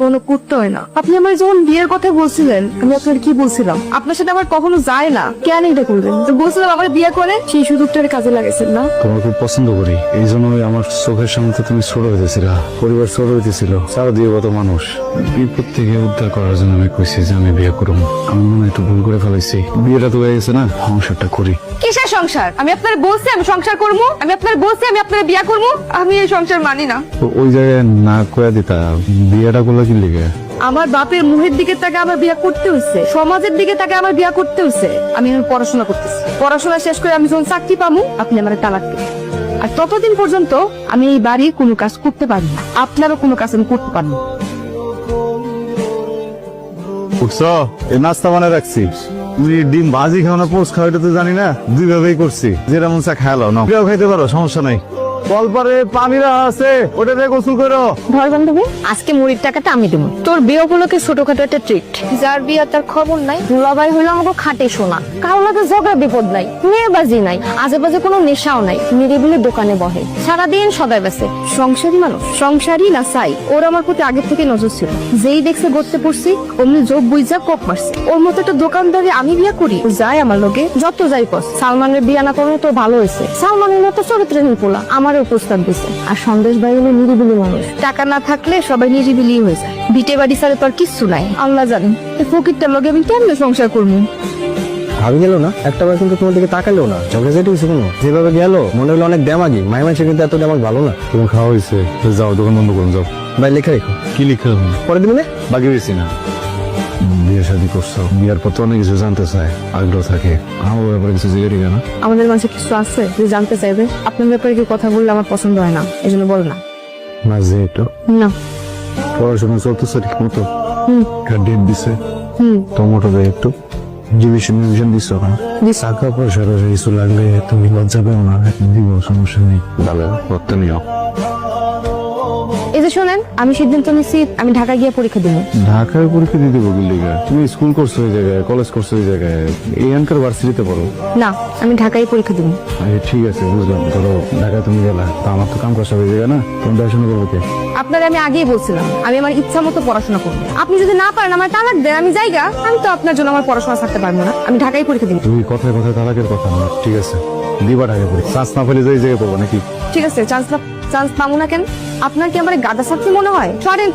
কোনো করতে হয় না। আপনি আমার যখন বিয়ের কথা বলছিলেন, আমি আপনার কি বলছিলাম? আপনার সাথে আমার কখনো যায় না, কেন এটা করবেন? তো বলছিলাম আমার বিয়ে করে, সেই সুযোগটার কাজে লাগাইছেন না? তোমার খুব পছন্দ করি, এই জন্যই আমার চোখের সামনে তো তুমি ছোট হইতেছিলা, পরিবার ছোট হইতেছিল, সারা দিয়ে কত মানুষ। বিপদ থেকে উদ্ধার করার জন্য আমি কইছি যে আমি বিয়ে করবো। আমি মনে হয় একটু ভুল করে ফেলাইছি, বিয়েটা তো হয়ে গেছে না, সংসারটা করি। কিসের সংসার? আমি আপনার বলছি আমি সংসার করবো, আমি আপনার বলছি আমি আপনার বিয়ে করবো। আমি এই সংসার মানি না। তো ওই জায়গায় না কয়া দিতা, বিয়েটা করলে কি লিগে? আমার বাপের মুহের দিকে তাকে আমার বিয়ে করতে হয়েছে, সমাজের দিকে তাকে আমার বিয়ে করতে হয়েছে। আমি এখন পড়াশোনা করতেছি, পড়াশোনা শেষ করে আমি যখন চাকরি পাবো, আপনি আমার তালাক দিবেন। আর ততদিন পর্যন্ত আমি এই বাড়ির কোনো কাজ করতে পারি না, আপনারও কোনো কাজ আমি করতে পারবো না। উঠছো, এই নাস্তা বানায় রাখছি। তুমি ডিম ভাজি খাও না পোস্ট খাও এটা তো জানি না, দুই ভাবেই করছি, যেটা মন চা খাই লাও না, প্রিয় খাইতে পারো, সমস্যা নাই। কলপারে পানি রাখা আছে, ওটা দিয়ে গোসল করো। ধর বান্ধবী, আজকে মুড়ির টাকাটা আমি দেবো। তোর বিয়ে উপলক্ষে ছোটখাটো একটা ট্রিট। যার বিয়ে তার খবর নাই, দুলাভাই হইলো আমাকে খাটে শোনা, কারো লাগে ঝগড়া বিপদ নাই, মেয়েবাজি নাই, আজে বাজে কোনো নেশাও নাই, নিরিবিলি দোকানে বহে, সারাদিন সদাই বেসে। সংসারী মানুষ, সংসারী না চাই। ওর আমার প্রতি আগের থেকে নজর ছিল, যেই দেখছে গড়তে পড়ছি অমনি যোগ বুঝা কোপ মারছে। ওর মতো একটা দোকানদারে আমি বিয়ে করি, ও যায় আমার লোকে যত যাই কস। সালমানের বিয়ে না করানো তো ভালো হয়েছে, সালমানের মতো চরিত্রহীন পোলা আমারও প্রস্তাব দিছে। আর সন্দেশ ভাই হলো নিরিবিলি মানুষ, টাকা না থাকলে সবাই নিরিবিলি হয়ে যায়, ভিটে বাড়ি ছাড়া তো আর কিচ্ছু নাই। আল্লাহ জানেন এই ফকিরটার লগে আমি কেমনে সংসার করবো। ভাবি গেল না, একটা বার কিন্তু তোমার দিকে তাকালেও না, ঝগড়া যেটা হয়েছে কোনো, যেভাবে গেল মনে হলো অনেক ড্যামাগি। মাই মানুষের কিন্তু এত ড্যামাগ ভালো না। তোমার খাওয়া হয়েছে, যাও দোকান বন্ধ করুন, যাও। ভাই লেখা রেখো, কি লিখে পরে দিবি না? বাকি বেশি না। বিয়ে শাদী করছো, বিয়ার পর তো অনেক কিছু জানতে চায়, আগ্রহ থাকে। আমার ব্যাপারে কিছু জিজ্ঞেস না? আমাদের মাঝে কিছু আছে যে জানতে চাইবে? আপনার ব্যাপারে কি কথা বললে আমার পছন্দ হয় না, এই জন্য বল না। না যে একটু না। পড়াশোনা চলতেছে ঠিক মতো? ডেট দিছে? হুম। টমেটো দেয় একটু ডিভিশন দিছো না? টাকা পয়সার কিছু লাগলে তুমি লজ্জা পেও না, দিব, সমস্যা নেই। ভালো করতে নিও। এই যে শোনেন, আমি সিদ্ধান্ত নিচ্ছি আমি ঢাকা গিয়ে পরীক্ষা দিব। ঢাকায় পরীক্ষা দিতে বলি লিগা? তুমি স্কুল করছো ওই জায়গায়, কলেজ করছো ওই জায়গায়, এই আনকার ভার্সিটিতে পড়ো না, আমি ঢাকায় পরীক্ষা দিব। ঠিক আছে বুঝলাম, ধরো ঢাকায় তুমি গেলা, তা আমার তো কাম কষা হয়ে যাবে না, তুমি পড়াশোনা করবো কে? আপনার আমি আগেই বলছিলাম আমি আমার ইচ্ছা মতো পড়াশোনা করবো। আপনি যদি না পারেন আমার তালাক দেন, আমি যাইগা। আমি তো আপনার জন্য আমার পড়াশোনা ছাড়তে পারবো না, আমি ঢাকায় পরীক্ষা দিব। তুই কথায় কথায় তালাকের কথা না, ঠিক আছে দিবা ঢাকায় পড়ি, চান্স না পেলে যে এই জায়গায় পড়বো নাকি? ঠিক আছে, চান্স পাবো না কেন? আপনার কি আমার গাদা ছাত্রী মনে হয়? সরেন।